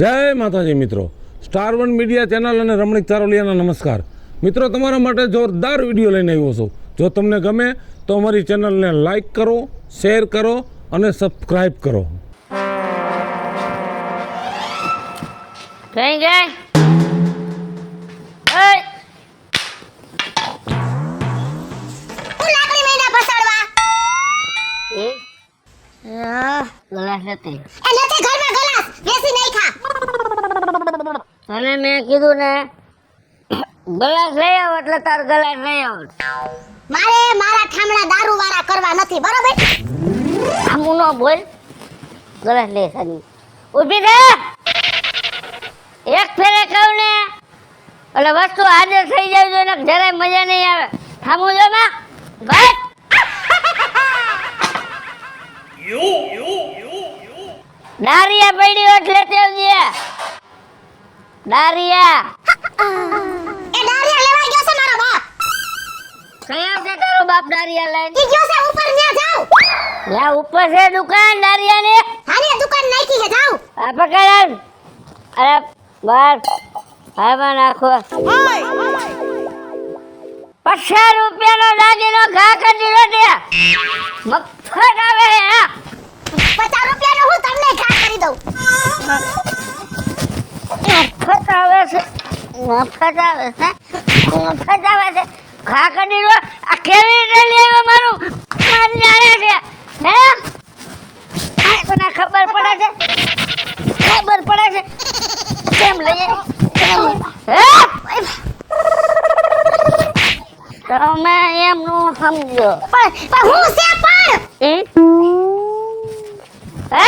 જય માતાજી મિત્રો, સ્ટાર વન મીડિયા ચેનલ અને રમણીક ચારોલિયાના નમસ્કાર. મિત્રો, તમારા માટે જોરદાર વિડીયો લઈને આવ્યો છું. જો તમને ગમે તો અમારી ચેનલને લાઈક કરો, શેર કરો અને સબસ્ક્રાઈબ કરો. કઈ ગઈ? ગલાસ નથી. તને મેં કીધું ને ગલાસ લઈ આવ એટલે તાર ગલાસ લઈ આવ. મારે મારા ઠામડા દારૂ વાળા કરવા નથી, બરોબર? આમું ન બોલ. ગલાસ લે સાની. ઊભી થા. એક ફેરે કહું ને એટલે વસ્તુ હાજર થઈ જાય તો એને જરાય મજા નહીં આવે. થામું જો માં બસ. દારિયા પડી હોત લેતે આવજે. દારિયા એ દારિયા લેવા ગયો છે મારો બાપ. કઈ આવશે તારો બાપ દારિયા લઈને? ઈ ગયો છે ઉપર, ન્યા જાવ. યા ઉપર છે દુકાન દારિયા ને. હાની દુકાન નાખી છે, જાવ. આ પકડ. અરે બસ હામાં નાખો. 50 રૂપિયાનો દાગીનો ઘા કરી દીધો તે. મફત આવે હે. 50 રૂપિયાનો હું તમને ઘા કરી દઉં. મફત આવે છે. મફત આવે છે. મફત આવે છે. ઘા કરી દીધો. આ કેવી રીતે લઈ આવ્યો મારું? મારી જાણે છે હે? આ તને ખબર પડે છે? ખબર પડે છે કેમ લઈ હે? તમે એમ નું સમજો. પણ હું છે પણ. હે?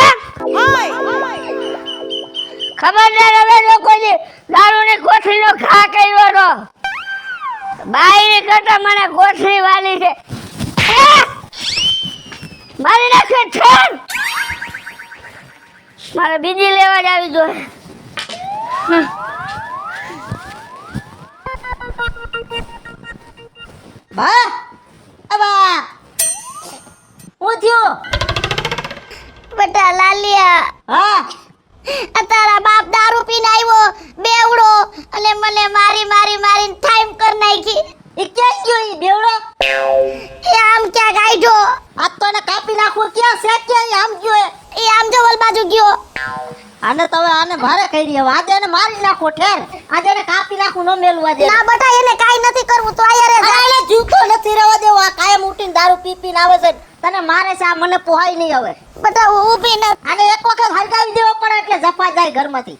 ખબરદાર, હવે લોકોની દારૂની કોથળીનો ઘા કર્યો તો બાઈ કરતા મને કોથળી વાલી છે. મારી નાખે છે. મારે બીજી લેવા જ આવી જોઈએ. બા અબા હું થયો? બેટા લાલિયા, હા, તારા બાપ દારૂ પીને આવ્યો બેવડો અને મને મારીને ટાઈમ કર નાખી. એ ક્યાં ગયો? એ બેવડો એ આમ ક્યાં ગાઈડો? આ તો એને કાપી નાખવો. ક્યાં છે? ક્યાં આમ ગયો? એ આમ જો ઓલ બાજુ ગયો. આને તો હવે આને ભારે કરી હવે આજે એને મારી નાખો. ઠેર આજે એને કાપી નાખું. ન મેલવા દે. ના બેટા, એને કાઈ નથી કરવું, તો આયરે જા. એને જીવતો નથી રહેવા દેવો. આ કાયમ ઉઠીને દારૂ પીને આવે છે. તને મારે છે. આ મને પોહાય નહીં હવે. બેટા હું ઊભી ન. આને એક વખત હરગાવી દેવો પડે એટલે જપા જાય ઘરમાંથી.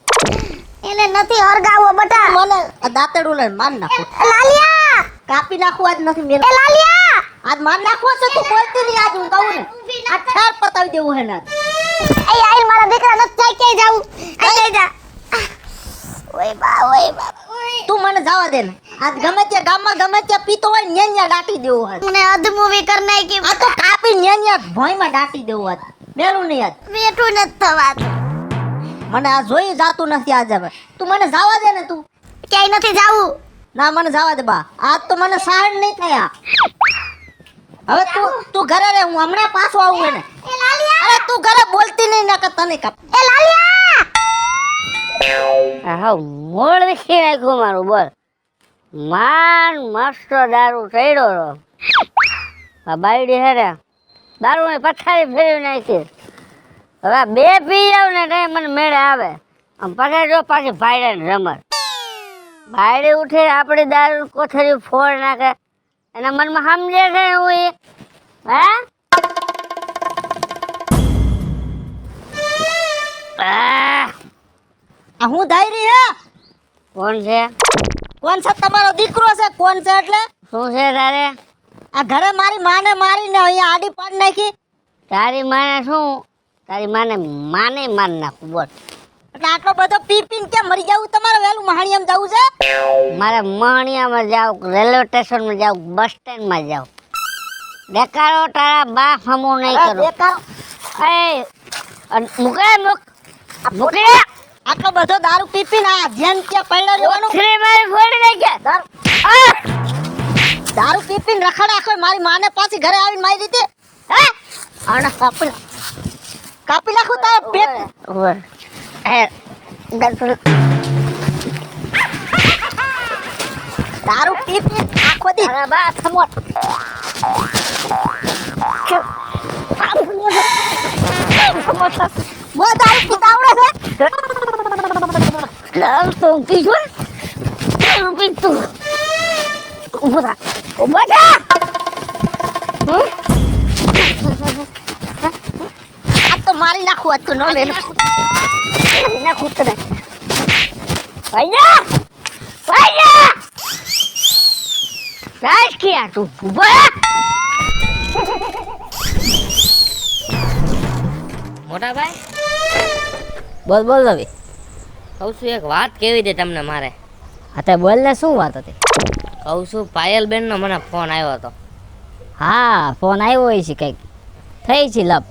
એને નથી હરગાવો બેટા. મને આ દાંતેડું લઈને માર નાખો. લાલિયા, કાપી નાખવું આજ નથી મેલ. એ લાલિયા, આજ માર નાખવો છે. તું બોલતી નહીં આજ હું કહું ને. આ ઠેર પતાવી દેવું હે ને. એ આઈ મારા દીકરા નથી જાય ક્યાંય જાવું. આઈ જા. ઓય બા. તું મને જવા દે ને. આજ ગમે ત્યાં ગામમાં ગમે ત્યાં પીતો હોય ન્યા દાટી દેવું હે. મને અધમૂવી કર નાખી. આ તો કાપી ન્યા ભોંયમાં દાટી દેવું હે. મેલું નહીં આજ. બેઠું નથી થવાતું. મને આ જોઈ જાતું નથી આજ હવે. તું મને જવા દે ને. તું ક્યાંય નથી જાવું. ના મને જવા દે બા. આજ તો મને સહન નહીં થયા. હવે તું ઘરે રે. હું હમણાં પાછો આવું ને. એ લાલિયા, અરે તું ઘરે બોલતી નહીં નકર તને કાપ. એ લાલિયા. હા, મોળ વિખી નાખ્યું મારું. બોલ. માન મસ્ત દારૂ ચડ્યો. આ બાયડી હે રે દારૂ ની પથારી ફેરવી નાખી. હવે બે પી જાવ ને તો મને મેળે આવે. આમ પછી જો પાછી ભાઈડે રમત. ભાઈડી ઉઠી આપણી દારૂ કોથળી ફોડ નાખે. એના મનમાં સમજે છે હું એ હે? આ હું ધાયરી હે? કોણ છે? કોણ છે? તમારો દીકરો છે. કોણ છે એટલે શું છે તારે? આ ઘરે મારી માને મારીને અહીંયા આડી પાડ નાખી. તારી માને શું? તારી માને માર નાખું. બોલ. એટલે આટલો બધો પી પીને કેમ મરી જાવું? તમારે વેલું મહાણિયામાં જવું છે? મારે મહાણિયામાં જાવ, રેલવે સ્ટેશનમાં જાવ, બસ સ્ટેન્ડમાં જાવ. દેખાડો તારા બા હમો નહીં કરો. દેખાડો. એ મૂકે મૂકે. આટલો બધો દારૂ પી પીને આ જેમ કે પડ્યો રહેવાનું. શ્રી મારી ફોડી નાખ્યા. દારૂ પી પીને રખડ આખો મારી માને પાછી ઘરે આવીને મારી દીધી. હે આના કાપી નાખું તારા પેટ. દારૂ પી પી આખો દી અરે બા સમોટ મો દારૂ પીતા આવડે છે લાવ તો પીજો દારૂ પીતું ઉભા આ તો મારી નાખું આ તો નો લે નાખું તને ભાઈયા ભાઈયા રાજ કિયા તું ઉભા મોટા ભાઈ બોલ બોલ રવિ કહું છું એક વાત કેવી દે તમને મારે. હા તે બોલ ને શું વાત હતી કહું છું પાયલબેનનો મને ફોન આવ્યો હતો. હા ફોન આવ્યો હોય છે કંઈક થઈ છે લપ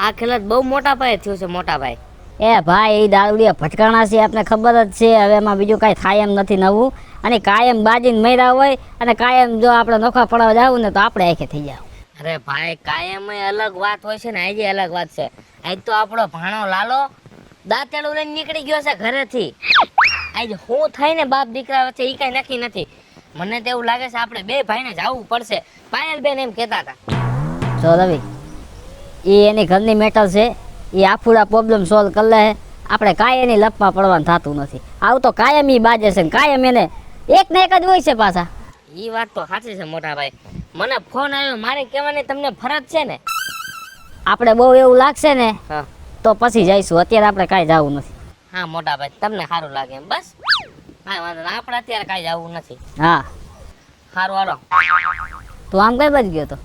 આ ખેલ બહુ મોટા પાયે થયું છે મોટા ભાઈ. એ ભાઈ એ દારૂડિયા ભટકાણા છે આપને ખબર જ છે હવે એમાં બીજું કાંઈ થાય એમ નથી નવું અને કાયમ બાજીને મર્યા હોય અને કાયમ જો આપણે નોખા પડવા જાવું ને તો આપણે આખે થઈ જાવ. અરે ભાઈ કાયમ અલગ વાત હોય છે ને આજે અલગ વાત છે. આજ તો આપણો ભાણો લાલો દાંતેડું લઈને નીકળી ગયો છે ઘરેથી. આજ હું થાય ને બાપ દીકરા વચ્ચે એ કાંઈ નક્કી નથી. મને તો એવું લાગે છે આપણે બે ભાઈને જવું પડશે. પાયલબેન એમ કહેતા હતા. જો રવિ એ એની ઘરની મેટર છે એ આફુડા પ્રોબ્લેમ સોલ્વ કરી લે આપણે કાંઈ એની લપમાં પડવાનું થતું નથી. આવું તો કાયમ ઈ બાજે છે ને કાયમ એને એક ને એક જ હોય છે પાછા. એ વાત તો સાચી છે મોટા ભાઈ. મને ફોન આવ્યો મારે કહેવાની તમને ફરજ છે ને. આપણે બહુ એવું લાગશે ને હા તો પછી જઈશું અત્યારે આપણે કાંઈ જવું નથી. હા મોટા ભાઈ તમને સારું લાગે એમ બસ. હા વાંધો નહીં આપણે અત્યારે કાંઈ જવું નથી. હા સારું હાલો. તું આમ કઈ બાજુ ગયો તો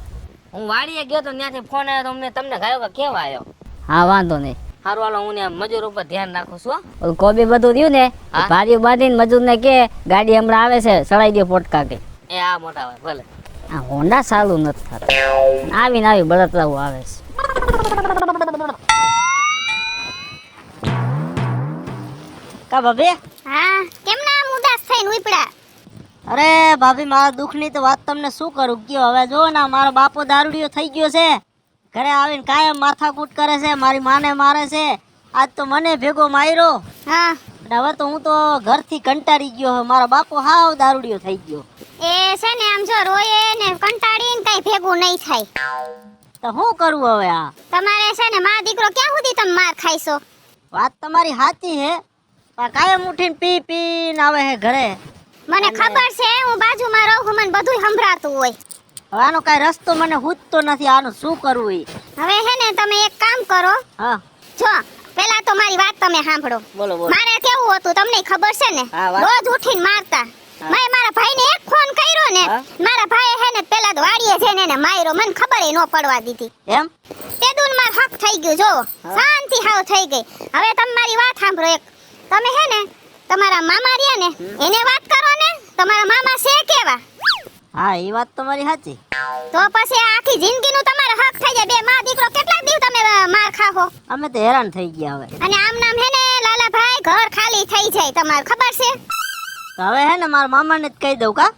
હું વાડીએ ગયો તો ત્યાંથી ફોન આવ્યો તો અમને તમને ગાયો કે કેવા આવ્યો. હા વાંધો નહીં સારું હાલો હું ને મજૂર ઉપર ધ્યાન રાખું છું હો. ઓલું કોબી બધું રહ્યું ને હા. ભારીઓ બાંધીને મજૂરને કે ગાડી હમણાં આવે છે સડાઈ દો પોટકા કે એ હા મોટા ભાઈ ભલે. આ હોન્ડા સારું નથી થતું આવીને આવી બળતરાવું આવે છે. કા ભાભી હા કેમ ના આમ ઉદાસ થઈને ઉપડ્યા? અરે ભાભી મારા દુઃખની તો વાત તમને શું કરું કયો હવે જો ને મારો બાપો દારૂડિયો થઈ ગયો છે ઘરે આવીને કાયમ માથાકૂટ કરે છે મારી માને મારે છે આજ તો મને ભેગો માર્યો હા અને હવે તો હું તો ઘરથી કંટાળી ગયો મારો બાપો હાવ દારૂડિયો થઈ ગયો. એ છે ને આમ જો રોયે ને કંટાળીને કઈ ભેગું નહીં થાય. તો શું કરવું હવે આ તમારે છે ને માં દીકરો ક્યાં સુધી તમે માર ખાઈશો? વાત તમારી સાચી હે પણ કાયમ ઉઠીને પી પીને આવે હે ઘરે. મને ખબર છે હું બાજુમાં રહું છું, મને બધુંય સંભળાતું હોય. હવે આનો કાંઈ રસ્તો મને હૂજતો નથી આનું શું કરવું ઈ. હવે હે ને તમે એક કામ કરો, હા જો પેલા તો મારી વાત તમે સાંભળો. બોલો બોલો. મારે કેવું હતું તમને ખબર છે ને? હા, વાત. રોજ ઉઠીને મારતા. મેં મારા ભાઈને એક ફોન કર્યો ને હા. મારા ભાઈએ હે ને પેલા તો વાડીએ જઈને એને માર્યો, મને ખબર ન પડવા દીધી. એમ તે દુન માર હક થઈ ગયું જો શાંતિ હાવ થઈ ગઈ. હવે તમે મારી વાત સાંભળો એક. તમે હે ને તમારા મામા રહ્યા ને એને વાત કરો ને. તમારા મામા છે કેવા? હા એ વાત તમારી સાચી. તો પછી આ આખી જિંદગીનું તમારા હક થઈ જાય. બે માં દીકરો કેટલા દિવસ તમે માર ખાવો? અમે તો હેરાન થઈ ગયા હવે. અને આમ નામ હે ને લાલાભાઈ ઘર ખાલી થઈ જાય તમારે ખબર છે? તો હવે હે ને મારા મામાને જ કહી દઉં કા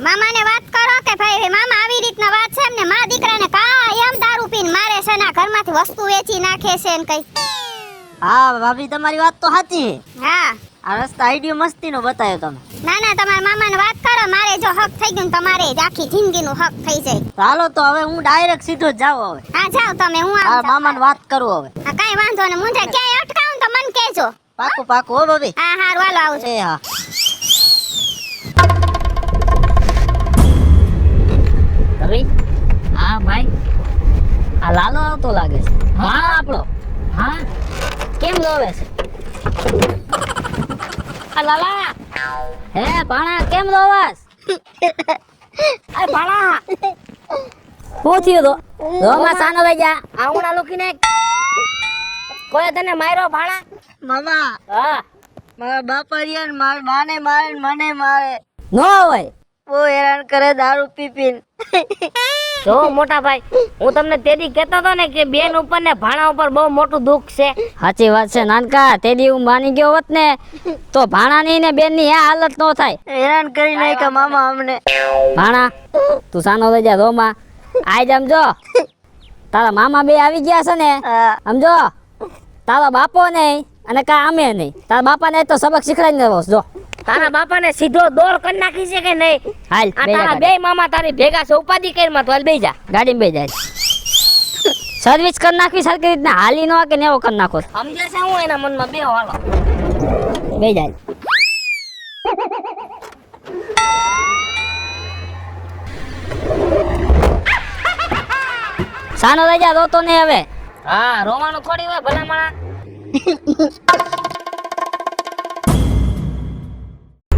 મામાને વાત કરો કે ભાઈ મામા આવી રીતના વાત છે એમને મા દીકરાને કાયમ દારૂ પીને મારે છે ને ઘરમાંથી વસ્તુ વેચી નાખે છે ને કઈ. હા ભાભી તમારી વાત તો સાચી છે. હા આ રસ્તા આઈડિયો મસ્તીનો બતાવ્યો તમે. ના ના તમારા મામાને વાત કરો. મારે જો હક થઈ ગયું ને તમારે જ આખી જિંદગીનું હક થઈ જાય. તો હાલો તો હવે હું ડાયરેક્ટ સીધો જ જાઉં હવે. હા જાઓ તમે. હું આ આવું મામાને વાત કરું હવે. હા કાઈ વાંધો ને મુંજા ક્યાંય અટકાવું તો મને કહેજો. પાકું પાકું હો ભાભી. હા હારું હાલો આવજો. એ હા રવિ હા ભાઈ આ લાલો આવતો લાગે છે. હા આપણો હા કેમ રોવે છે? આ લાલા હે ભાણા કેમ રોવાસ? આ ભાણા શું થયું તો રોમાં સાનો લઈ જા. આઉણા લોકોને કોઈ તને માર્યો ભાણા? મામા હા મારા બાપા રહ્યા ને મારા બાને મારે ને મને મારે નો હોય બહુ હેરાન કરે દારૂ પી પીને. જો મોટા ભાઈ હું તમને તેદી કહેતો હતો ને કે બેન ઉપર ને ભાણા ઉપર બહુ મોટું દુઃખ છે. સાચી વાત છે નાનકા. તેદી હું માની ગયો હોત ને તો ભાણાની ને બેનની આ હાલત નો થાય. હેરાન કરી નાખ્યા મામા અમને. ભાણા તું સાનો લઈ જા રોમાં. આજ સમજો તારા મામા બે આવી ગયા છે ને સમજો તારા બાપો ને અને કા આમે નહીં. તારા બાપાને તો સબક શીખડાઈને આવ્યો છે, જો તારા બાપાને સીધો દોર કરી નાખી છે કે નહીં? હાલ આ બેહી જા તારા બે મામા તારી ભેગા છે, ઉપાધિ કરી માં તો હાલ બેહી જા. ગાડીમાં બેહી જાય. સર્વિસ કરી નાખવી સરખી રીતના, હાલી ન કે નેવો કરી નાખો. સમજે છે હું એના મનમાં બે હાલો. બેહી જાય. સાનો રહી જા, રોતો નહીં હવે. હા, રોવાનું થોડી હોય ભલા માણા.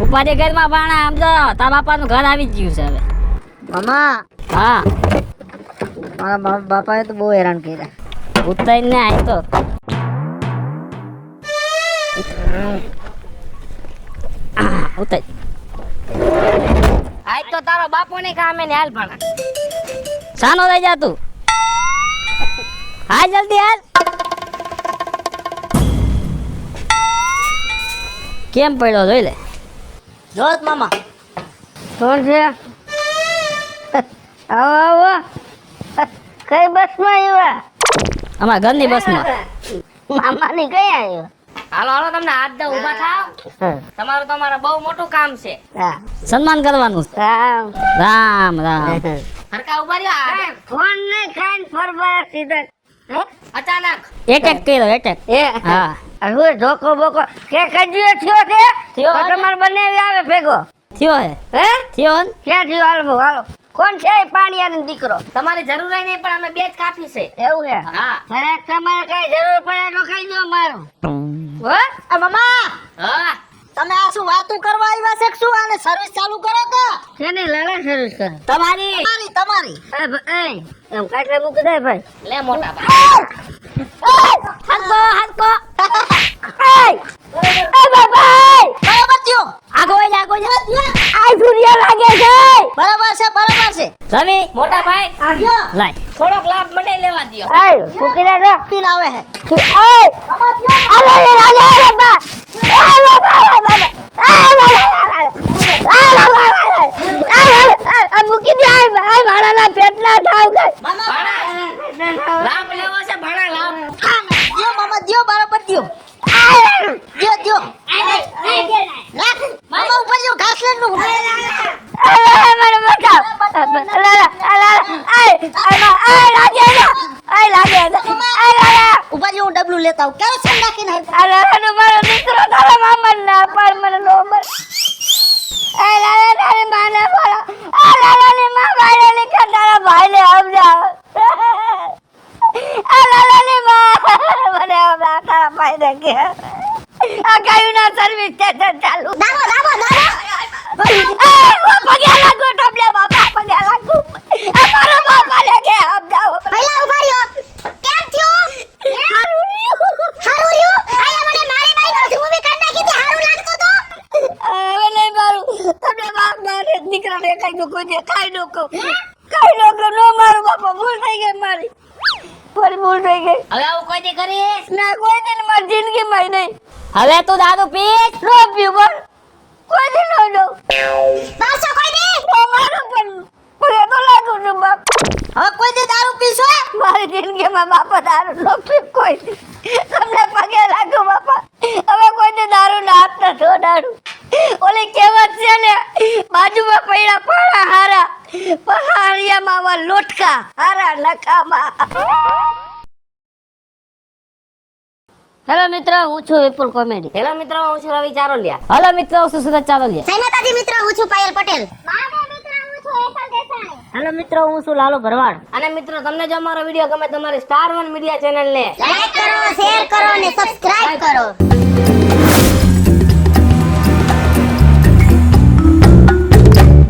ઉપાધિ ઘરમાં બાણા આમ તો તારા બાપાનું ઘર આવી જ ગયું છે હવે. મામા હા મારા બાપાએ તો બહુ હેરાન કર્યા. ઉતારી ને આય તો ઉતાર. આજ તો તારો બાપો ને કામે ને હાલ ભણા. સાનો રહી જા તું. હાલ જલ્દી હાલ. કેમ પડ્યો જોઈ લે. જોત મામા કોણ છે? આવો આવો. કઈ બસમાં આવ્યા? અમારા ઘરની બસમાં. મામાની કઈ આવ્યો? હાલો હાલો તમને હાથ દે ઊભા થાવ. તમારું તો અમારે બહુ મોટું કામ છે. હા સન્માન કરવાનું છે. રામ રામ રામ. હરકા ઉભા રહ્યો. ફોન ને ખાઈને ફરવા સીધા અચાનક એટેક કર્યો એટેક. એ હા હવે ધોકો બોકો કે કજ્યો થયો છે? થયો હે? તમારે બંને આવે ભેગો થયો હે હે થયો ને. ક્યાં થયો? હાલો હાલો. કોણ છે એ પાણીયાનો દીકરો? તમારી જરૂર નહીં પણ અમે બે જ કાફી છે. એવું છે? હા અરે તમારે કઈ જરૂર પડે તો કહી દો મારું. હો? આ મામા હા તમે આ શું વાતું કરવા આવ્યા છે કે શું? આને સર્વિસ ચાલુ કરો તો. શેની લડે સર્વિસ કરે? તમારી તમારી એમ કાટલે મૂકી દે ભાઈ. લે મોટા ભાઈ. હાથકો હાથકો. બરાબર થયો. આગો વઈ જા, આગો જા. આ સૂર્ય લાગે છે. બરાબર છે બરાબર છે. રવિ મોટા ભાઈ લાય. થોડોક લાભ મને લેવા દ્યો. આય મૂકી દે તો. પીન આવે હે. આય આલે આલે આલે બા. મૂકી દે. આય મારા પેટના થાવ ગઈ. લાભ લેવો છે ભણા લાભ. દિયો મામા દિયો બરાબર દિયો. દિયો દિયો. મામા ઉપર જો ઘાસ લઈને નું. ઉપર જો હું ડબલું લેતા આવું. કેરો છે નાખીને સર્વિસ સ્ટેશન ચાલુ. હવે આવું કોઈ દી કરીશ. હવે તું દારૂ પીશ. હવે કોઈ દી દારૂ પીશો? મારી જિંદગીમાં બાપા દારૂ નો પીવ કોઈ દી. તમને પગે લાગુ બાપા. હવે કોઈને દારૂ ના હાથ ન છોડાડું. ઓલી કહેવત છે ને, બાજુમાં પડ્યા પાણા હારા, પહાડિયામાં આવા લોટકા હારા નકામા. હેલો મિત્રો, હું છું વિપુલ કોમેડી. હેલો મિત્રો હું છું રવિ ચારોલિયા. હલો મિત્રો, હું છું સુરત ચાવલિયા. જય માતાજી મિત્રો, હું છું પાયલ પટેલ. હેલો મિત્રો, હું છું લાલુ ભરવાડ. અને મિત્રો તમને જો અમારો વિડીયો ગમે તમારી સ્ટાર 1 મીડિયા ચેનલ ને લાઈક કરો, શેર કરો અને સબસ્ક્રાઇબ કરો.